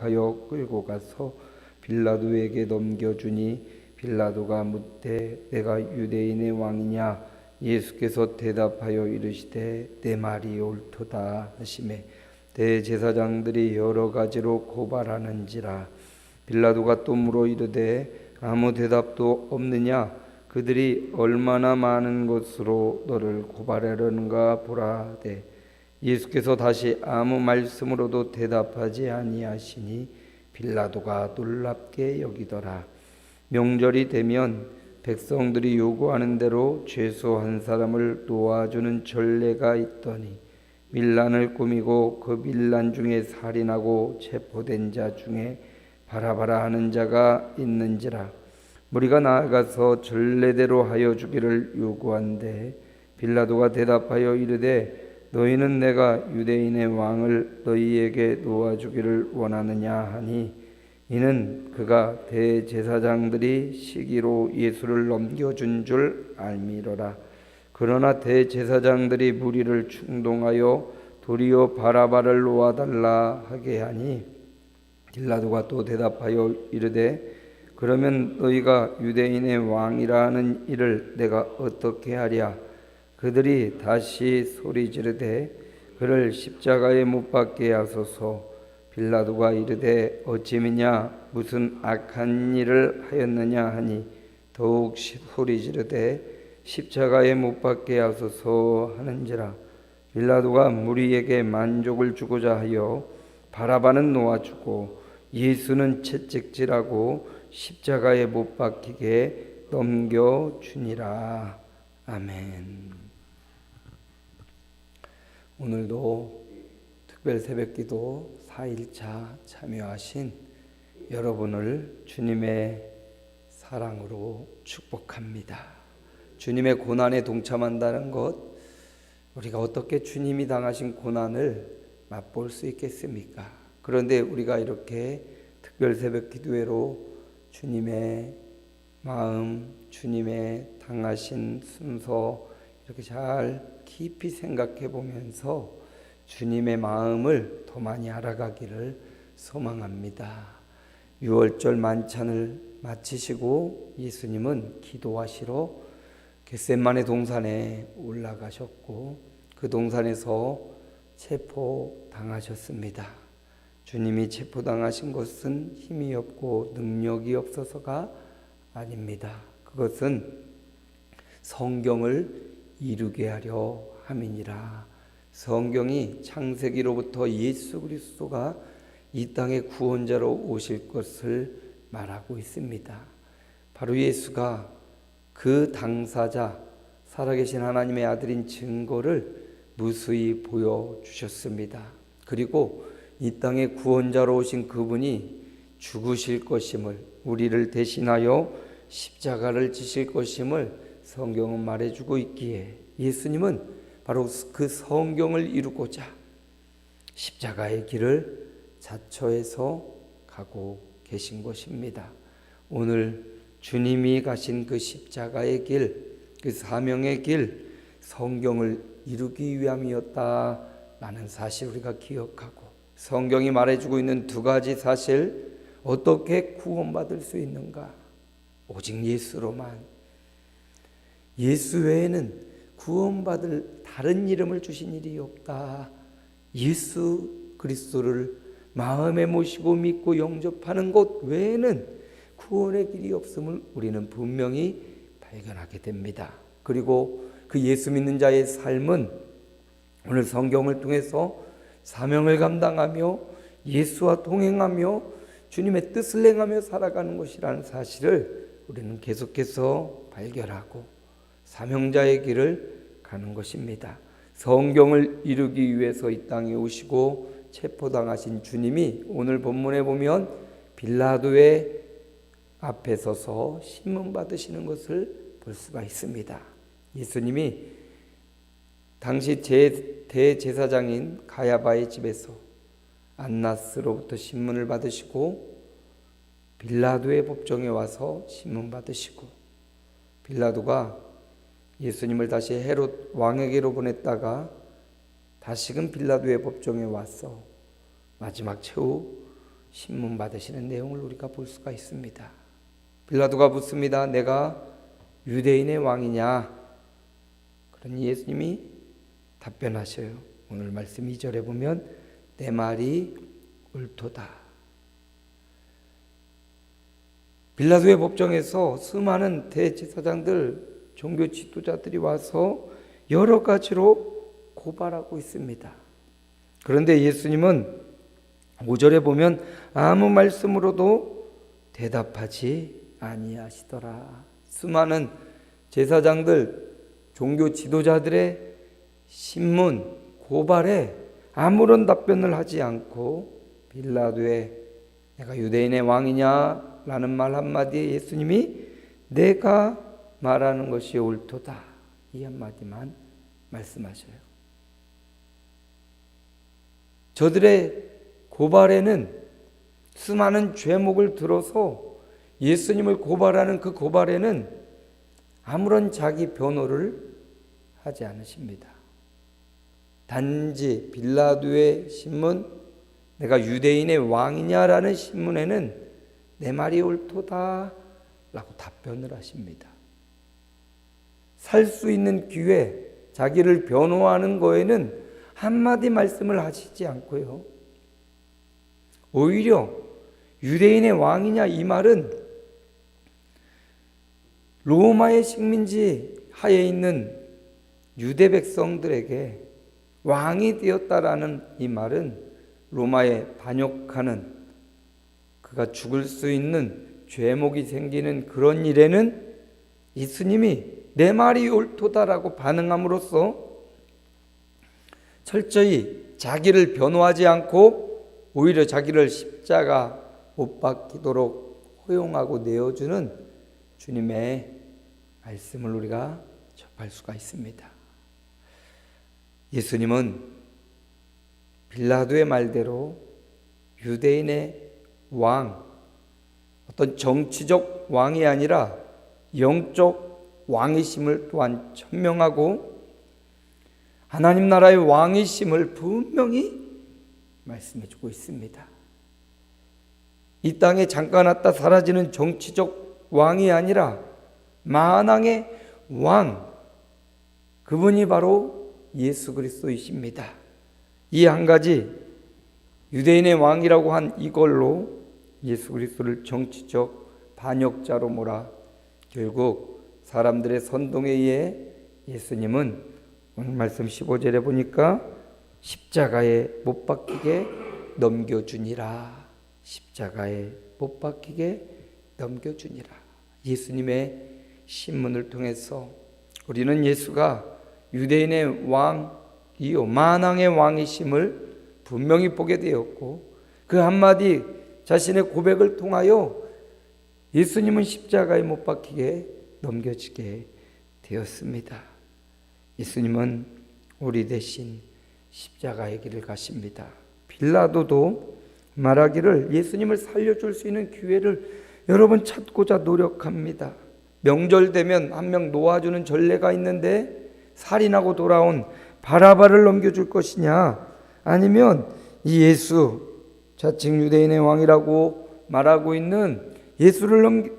압박하여 끌고 가서 빌라도에게 넘겨주니 빌라도가 묻되 내가 유대인의 왕이냐? 예수께서 대답하여 이르시되 내 말이 옳도다 하시매 대제사장들이 여러 가지로 고발하는지라. 빌라도가 또 물어 이르되 아무 대답도 없느냐? 그들이 얼마나 많은 것으로 너를 고발하려는가 보라되 예수께서 다시 아무 말씀으로도 대답하지 아니하시니 빌라도가 놀랍게 여기더라. 명절이 되면 백성들이 요구하는 대로 죄수 한 사람을 놓아주는 전례가 있더니 밀란을 꾸미고 그 밀란 중에 살인하고 체포된 자 중에 바라바라 하는 자가 있는지라. 무리가 나아가서 전례대로 하여 주기를 요구한데 빌라도가 대답하여 이르되 너희는 내가 유대인의 왕을 너희에게 놓아주기를 원하느냐 하니 이는 그가 대제사장들이 시기로 예수를 넘겨준 줄 알미러라. 그러나 대제사장들이 무리를 충동하여 도리어 바라바를 놓아달라 하게 하니 빌라도가 또 대답하여 이르되 그러면 너희가 유대인의 왕이라 하는 이를 내가 어떻게 하랴? 그들이 다시 소리 지르되 그를 십자가에 못 박게 하소서. 빌라도가 이르되 어찌미냐 무슨 악한 일을 하였느냐 하니 더욱 소리 지르되 십자가에 못 박게 하소서 하는지라. 빌라도가 무리에게 만족을 주고자 하여 바라바는 놓아주고 예수는 채찍질하고 십자가에 못 박히게 넘겨주니라. 아멘. 오늘도 특별 새벽기도 4일차 참여하신 여러분을 주님의 사랑으로 축복합니다. 주님의 고난에 동참한다는 것, 우리가 어떻게 주님이 당하신 고난을 맛볼 수 있겠습니까? 그런데 우리가 이렇게 특별 새벽기도회로 주님의 마음, 주님의 당하신 순서 이렇게 잘 깊이 생각해 보면서 주님의 마음을 더 많이 알아가기를 소망합니다. 6월절 만찬을 마치시고 예수님은 기도하시러 겟세마네 동산에 올라가셨고 그 동산에서 체포당하셨습니다. 주님이 체포당하신 것은 힘이 없고 능력이 없어서가 아닙니다. 그것은 성경을 이루게 하려 함이니라. 성경이 창세기로부터 예수 그리스도가 이 땅의 구원자로 오실 것을 말하고 있습니다. 바로 예수가 그 당사자, 살아계신 하나님의 아들인 증거를 무수히 보여주셨습니다. 그리고 이 땅의 구원자로 오신 그분이 죽으실 것임을, 우리를 대신하여 십자가를 지실 것임을 성경은 말해주고 있기에 예수님은 바로 그 성경을 이루고자 십자가의 길을 자처해서 가고 계신 것입니다. 오늘 주님이 가신 그 십자가의 길, 그 사명의 길, 성경을 이루기 위함이었다라는 사실 우리가 기억하고 성경이 말해주고 있는 두 가지 사실, 어떻게 구원받을 수 있는가? 오직 예수로만. 예수 외에는 구원받을 다른 이름을 주신 일이 없다. 예수 그리스도를 마음에 모시고 믿고 영접하는 것 외에는 구원의 길이 없음을 우리는 분명히 발견하게 됩니다. 그리고 그 예수 믿는 자의 삶은 오늘 성경을 통해서 사명을 감당하며 예수와 동행하며 주님의 뜻을 행하며 살아가는 것이라는 사실을 우리는 계속해서 발견하고 사명자의 길을 가는 것입니다. 성경을 이루기 위해서 이 땅에 오시고 체포당하신 주님이 오늘 본문에 보면 빌라도의 앞에 서서 신문 받으시는 것을 볼 수가 있습니다. 예수님이 당시 대제사장인 가야바의 집에서 안나스로부터 신문을 받으시고 빌라도의 법정에 와서 신문 받으시고 빌라도가 예수님을 다시 헤롯 왕에게로 보냈다가 다시금 빌라도의 법정에 와서 마지막 최후 신문 받으시는 내용을 우리가 볼 수가 있습니다. 빌라도가 묻습니다. 내가 유대인의 왕이냐? 그러니 예수님이 답변하셔요. 오늘 말씀 2절에 보면 내 말이 옳도다. 빌라도의 법정에서 수많은 대제사장들, 종교 지도자들이 와서 여러 가지로 고발하고 있습니다. 그런데 예수님은 5절에 보면 아무 말씀으로도 대답하지 아니하시더라. 수많은 제사장들, 종교 지도자들의 신문, 고발에 아무런 답변을 하지 않고 빌라도의 내가 유대인의 왕이냐? 라는 말 한마디에 예수님이 내가 말하는 것이 옳도다. 이 한마디만 말씀하셔요. 저들의 고발에는 수많은 죄목을 들어서 예수님을 고발하는 그 고발에는 아무런 자기 변호를 하지 않으십니다. 단지 빌라도의 신문, 내가 유대인의 왕이냐라는 신문에는 내 말이 옳도다 라고 답변을 하십니다. 살 수 있는 기회, 자기를 변호하는 거에는 한마디 말씀을 하시지 않고요. 오히려 유대인의 왕이냐 이 말은 로마의 식민지 하에 있는 유대 백성들에게 왕이 되었다라는 이 말은 로마에 반역하는, 그가 죽을 수 있는 죄목이 생기는 그런 일에는 예수님이 내 말이 옳도다라고 반응함으로써 철저히 자기를 변호하지 않고 오히려 자기를 십자가 못 박히도록 허용하고 내어주는 주님의 말씀을 우리가 접할 수가 있습니다. 예수님은 빌라도의 말대로 유대인의 왕, 어떤 정치적 왕이 아니라 영적 왕이심을 또한 천명하고 하나님 나라의 왕이심을 분명히 말씀해주고 있습니다. 이 땅에 잠깐 왔다 사라지는 정치적 왕이 아니라 만왕의 왕, 그분이 바로 예수 그리스도이십니다. 이 한 가지 유대인의 왕이라고 한 이걸로 예수 그리스도를 정치적 반역자로 몰아 결국 사람들의 선동에 의해 예수님은 오늘 말씀 15절에 보니까 십자가에 못 박히게 넘겨주니라. 십자가에 못 박히게 넘겨주니라. 예수님의 신문을 통해서 우리는 예수가 유대인의 왕이요 만왕의 왕이심을 분명히 보게 되었고, 그 한마디 자신의 고백을 통하여 예수님은 십자가에 못 박히게 넘겨지게 되었습니다. 예수님은 우리 대신 십자가의 길을 가십니다. 빌라도도 말하기를 예수님을 살려줄 수 있는 기회를 여러 번 찾고자 노력합니다. 명절 되면 한 명 놓아주는 전례가 있는데 살인하고 돌아온 바라바를 넘겨줄 것이냐, 아니면 이 예수, 자칭 유대인의 왕이라고 말하고 있는 예수를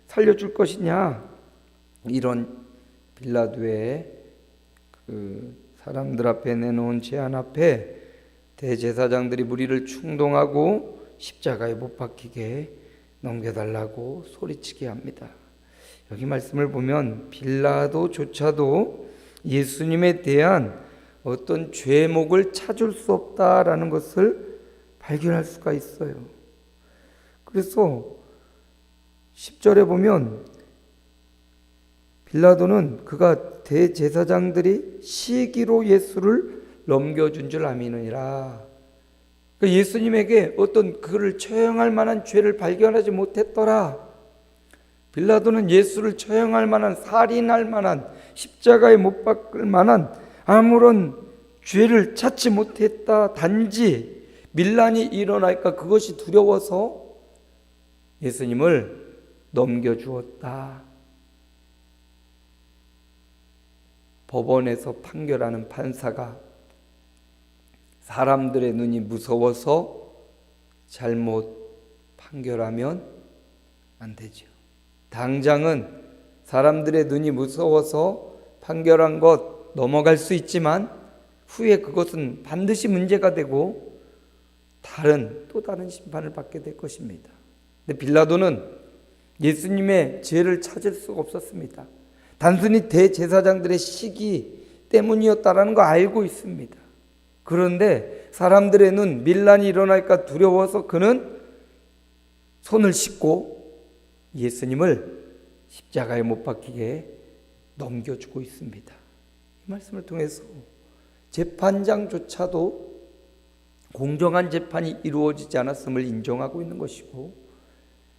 살려줄 것이냐, 이런 빌라도의 그 사람들 앞에 내놓은 제안 앞에 대제사장들이 무리를 충동하고 십자가에 못 박히게 넘겨달라고 소리치게 합니다. 여기 말씀을 보면 빌라도조차도 예수님에 대한 어떤 죄목을 찾을 수 없다라는 것을 발견할 수가 있어요. 그래서 10절에 보면 빌라도는 그가 대제사장들이 시기로 예수를 넘겨준 줄 아미느니라. 예수님에게 어떤 그를 처형할 만한 죄를 발견하지 못했더라. 빌라도는 예수를 처형할 만한, 살인할 만한, 십자가에 못 박을 만한 아무런 죄를 찾지 못했다. 단지 밀란이 일어날까 그것이 두려워서 예수님을 넘겨주었다. 법원에서 판결하는 판사가 사람들의 눈이 무서워서 잘못 판결하면 안 되죠. 당장은 사람들의 눈이 무서워서 판결한 것 넘어갈 수 있지만 후에 그것은 반드시 문제가 되고 또 다른 심판을 받게 될 것입니다. 근데 빌라도는 예수님의 죄를 찾을 수가 없었습니다. 단순히 대제사장들의 시기 때문이었다라는 거 알고 있습니다. 그런데 사람들의 눈, 밀란이 일어날까 두려워서 그는 손을 씻고 예수님을 십자가에 못 박히게 넘겨주고 있습니다. 이 말씀을 통해서 재판장조차도 공정한 재판이 이루어지지 않았음을 인정하고 있는 것이고,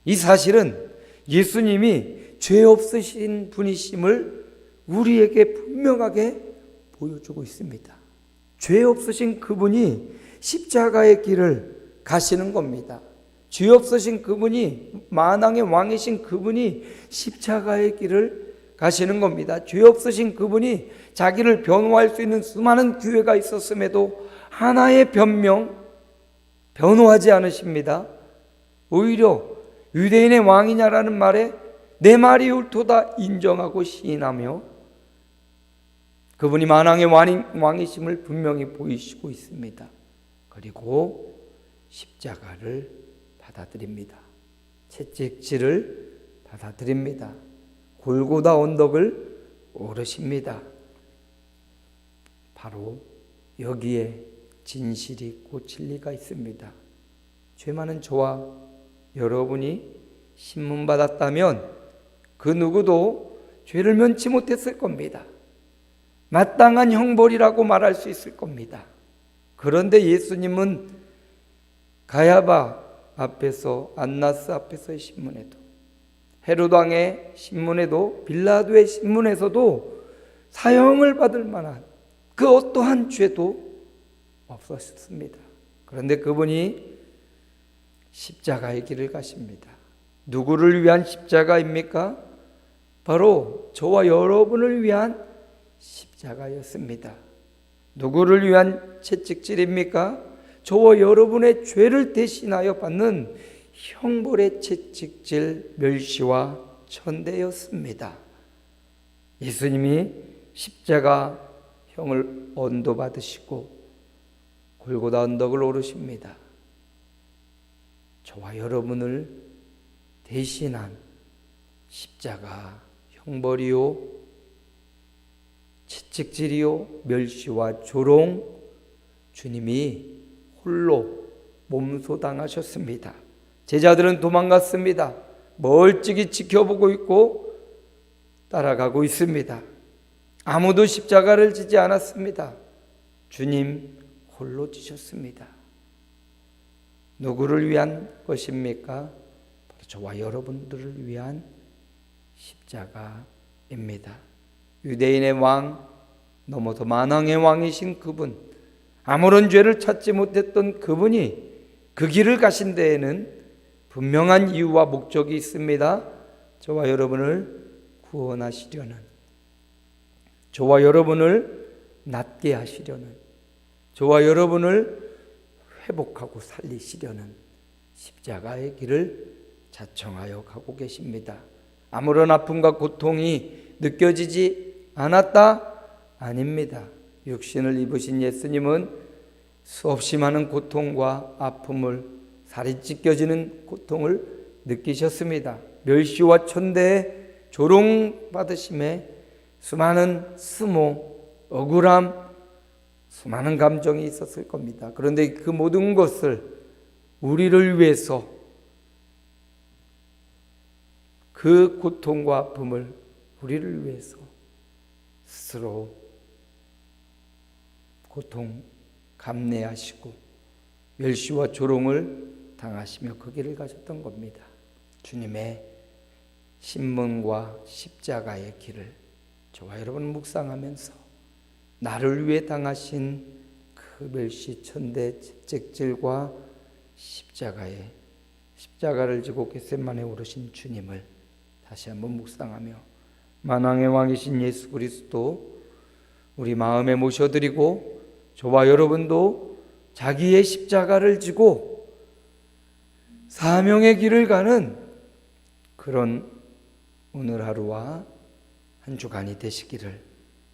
이 사실은 예수님이 죄 없으신 분이심을 우리에게 분명하게 보여주고 있습니다. 죄 없으신 그분이 십자가의 길을 가시는 겁니다. 죄 없으신 그분이, 만왕의 왕이신 그분이 십자가의 길을 가시는 겁니다. 죄 없으신 그분이 자기를 변호할 수 있는 수많은 기회가 있었음에도 하나의 변호하지 않으십니다. 오히려 유대인의 왕이냐라는 말에 내 말이 옳도다 인정하고 시인하며 그분이 만왕의 왕이심을 분명히 보이시고 있습니다. 그리고 십자가를 받아들입니다. 채찍질을 받아들입니다. 골고다 언덕을 오르십니다. 바로 여기에 진실이 있고 진리가 있습니다. 죄 많은 저와 여러분이 신문받았다면 그 누구도 죄를 면치 못했을 겁니다. 마땅한 형벌이라고 말할 수 있을 겁니다. 그런데 예수님은 가야바 앞에서, 안나스 앞에서의 신문에도, 헤롯 왕의 신문에도, 빌라도의 신문에서도 사형을 받을 만한 그 어떠한 죄도 없었습니다. 그런데 그분이 십자가의 길을 가십니다. 누구를 위한 십자가입니까? 바로 저와 여러분을 위한 십자가였습니다. 누구를 위한 채찍질입니까? 저와 여러분의 죄를 대신하여 받는 형벌의 채찍질, 멸시와 천대였습니다. 예수님이 십자가형을 언도받으시고 골고다 언덕을 오르십니다. 저와 여러분을 대신한 십자가 형벌이요, 채찍질이요, 멸시와 조롱, 주님이 홀로 몸소당하셨습니다. 제자들은 도망갔습니다. 멀찍이 지켜보고 있고 따라가고 있습니다. 아무도 십자가를 지지 않았습니다. 주님 홀로 지셨습니다. 누구를 위한 것입니까? 바로 저와 여러분들을 위한 십자가입니다. 유대인의 왕, 넘어서 만왕의 왕이신 그분, 아무런 죄를 찾지 못했던 그분이 그 길을 가신 데에는 분명한 이유와 목적이 있습니다. 저와 여러분을 구원하시려는, 저와 여러분을 낫게 하시려는, 저와 여러분을 회복하고 살리시려는 십자가의 길을 자청하여 가고 계십니다. 아무런 아픔과 고통이 느껴지지 않았다? 아닙니다. 육신을 입으신 예수님은 수없이 많은 고통과 아픔을, 살이 찢겨지는 고통을 느끼셨습니다. 멸시와 천대에 조롱받으심에 수많은 스모, 억울함, 수많은 감정이 있었을 겁니다. 그런데 그 모든 것을 우리를 위해서, 그 고통과 아픔을 우리를 위해서 스스로 고통 감내하시고 멸시와 조롱을 당하시며 그 길을 가셨던 겁니다. 주님의 신문과 십자가의 길을 저와 여러분 묵상하면서 나를 위해 당하신 그 멸시, 천대, 채찍질과 십자가를 지고 겟세마네에 오르신 주님을 다시 한번 묵상하며 만왕의 왕이신 예수 그리스도 우리 마음에 모셔드리고 저와 여러분도 자기의 십자가를 지고 사명의 길을 가는 그런 오늘 하루와 한 주간이 되시기를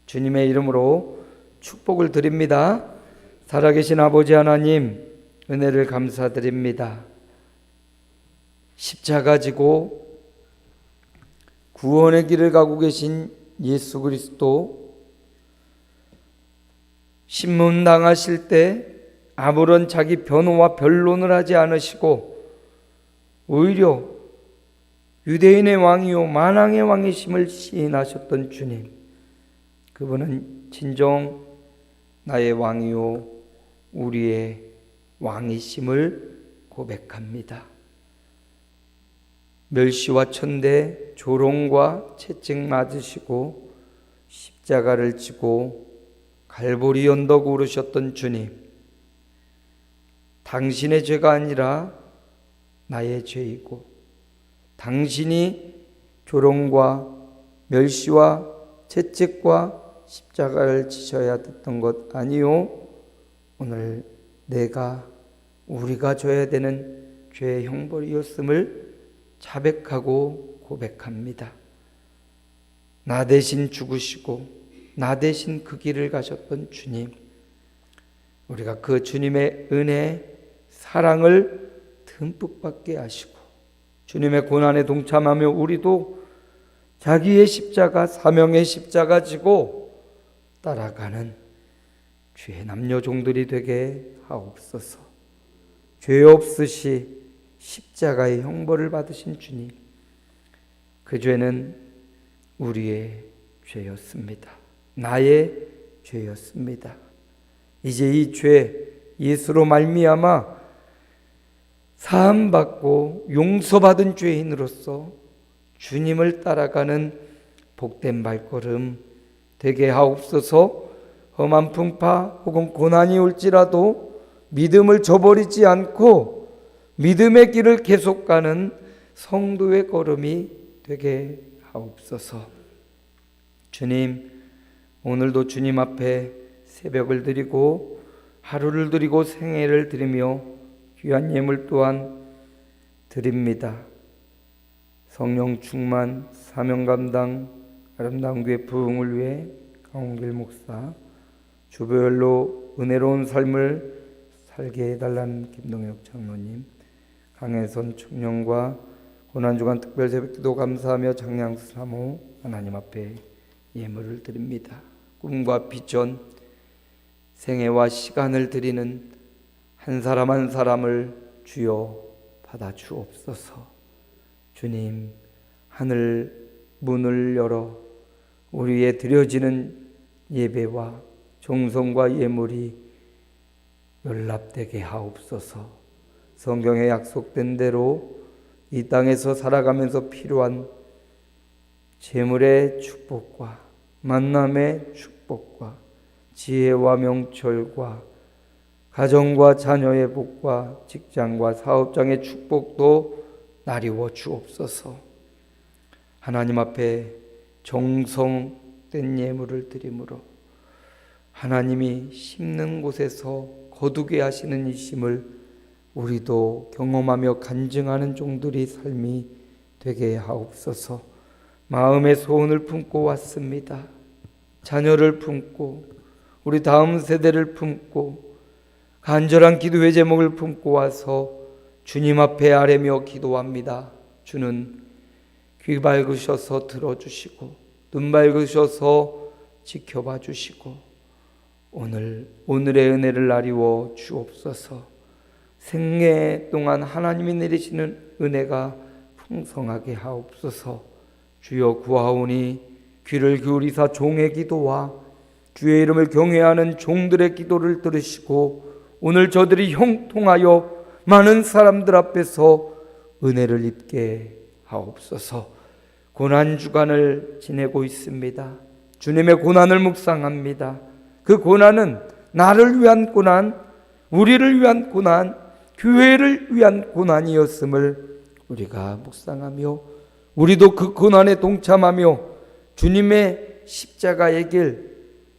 주님의 이름으로 축복을 드립니다. 살아계신 아버지 하나님, 은혜를 감사드립니다. 십자가 지고 구원의 길을 가고 계신 예수 그리스도, 신문당하실 때 아무런 자기 변호와 변론을 하지 않으시고 오히려 유대인의 왕이요 만왕의 왕이심을 시인하셨던 주님, 그분은 진정 나의 왕이요 우리의 왕이심을 고백합니다. 멸시와 천대, 조롱과 채찍 맞으시고 십자가를 지고 갈보리 언덕 오르셨던 주님, 당신의 죄가 아니라 나의 죄이고 당신이 조롱과 멸시와 채찍과 십자가를 지셔야 됐던 것 아니요, 오늘 우리가 져야 되는 죄의 형벌이었음을 자백하고 고백합니다. 나 대신 죽으시고 나 대신 그 길을 가셨던 주님, 우리가 그 주님의 은혜, 사랑을 듬뿍 받게 하시고 주님의 고난에 동참하며 우리도 자기의 십자가, 사명의 십자가 지고 따라가는 주의 남녀 종들이 되게 하옵소서. 죄 없으시 십자가의 형벌을 받으신 주님, 그 죄는 우리의 죄였습니다. 나의 죄였습니다. 이제 이 죄 예수로 말미암아 사함받고 용서받은 죄인으로서 주님을 따라가는 복된 발걸음 되게 하옵소서. 험한 풍파 혹은 고난이 올지라도 믿음을 저버리지 않고 믿음의 길을 계속 가는 성도의 걸음이 되게 하옵소서. 주님, 오늘도 주님 앞에 새벽을 드리고 하루를 드리고 생애를 드리며 귀한 예물 또한 드립니다. 성령 충만, 사명 감당, 아름다운 교회 부흥을 위해 강홍길 목사, 주별로 은혜로운 삶을 살게 해달라는 김동혁 장로님, 강혜선 청년과 고난주간 특별 새벽기도 감사하며 장량수 사모 하나님 앞에 예물을 드립니다. 꿈과 비전, 생애와 시간을 드리는 한 사람 한 사람을 주여 받아 주옵소서. 주님, 하늘 문을 열어 우리의 드려지는 예배와 정성과 예물이 연락되게 하옵소서. 성경에 약속된 대로 이 땅에서 살아가면서 필요한 재물의 축복과 만남의 축복과 지혜와 명철과 가정과 자녀의 복과 직장과 사업장의 축복도 나리워 주옵소서. 하나님 앞에 정성된 예물을 드림으로 하나님이 심는 곳에서 거두게 하시는 이심을 우리도 경험하며 간증하는 종들이 삶이 되게 하옵소서. 마음의 소원을 품고 왔습니다. 자녀를 품고 우리 다음 세대를 품고 간절한 기도의 제목을 품고 와서 주님 앞에 아뢰며 기도합니다. 주는 귀 밝으셔서 들어주시고 눈 밝으셔서 지켜봐 주시고 오늘의 은혜를 나리워 주옵소서. 생애 동안 하나님이 내리시는 은혜가 풍성하게 하옵소서. 주여 구하오니 귀를 기울이사 종의 기도와 주의 이름을 경외하는 종들의 기도를 들으시고 오늘 저들이 형통하여 많은 사람들 앞에서 은혜를 입게 하옵소서. 고난주간을 지내고 있습니다. 주님의 고난을 묵상합니다. 그 고난은 나를 위한 고난, 우리를 위한 고난, 교회를 위한 고난이었음을 우리가 묵상하며 우리도 그 고난에 동참하며 주님의 십자가의 길,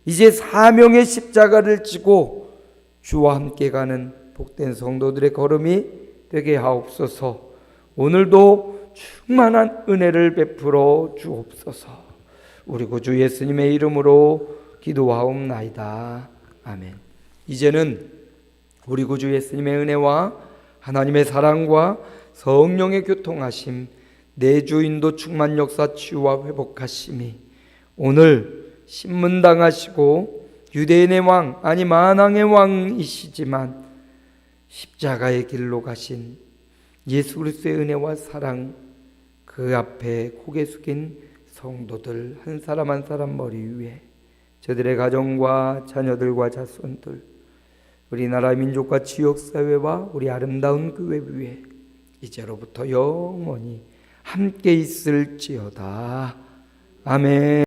이제 사명의 십자가를 지고 주와 함께 가는 복된 성도들의 걸음이 되게 하옵소서. 오늘도 충만한 은혜를 베풀어 주옵소서. 우리 구주 예수님의 이름으로 기도하옵나이다. 아멘. 이제는 우리 구주 예수님의 은혜와 하나님의 사랑과 성령의 교통하심, 내주인도 충만 역사 치유와 회복하심이 오늘 신문당하시고 유대인의 왕 아니 만왕의 왕이시지만 십자가의 길로 가신 예수 그리스도의 은혜와 사랑, 그 앞에 고개 숙인 성도들 한 사람 한 사람 머리 위에, 저들의 가정과 자녀들과 자손들, 우리나라 민족과 지역사회와 우리 아름다운 교회 위에 이제로부터 영원히 함께 있을지어다. 아멘.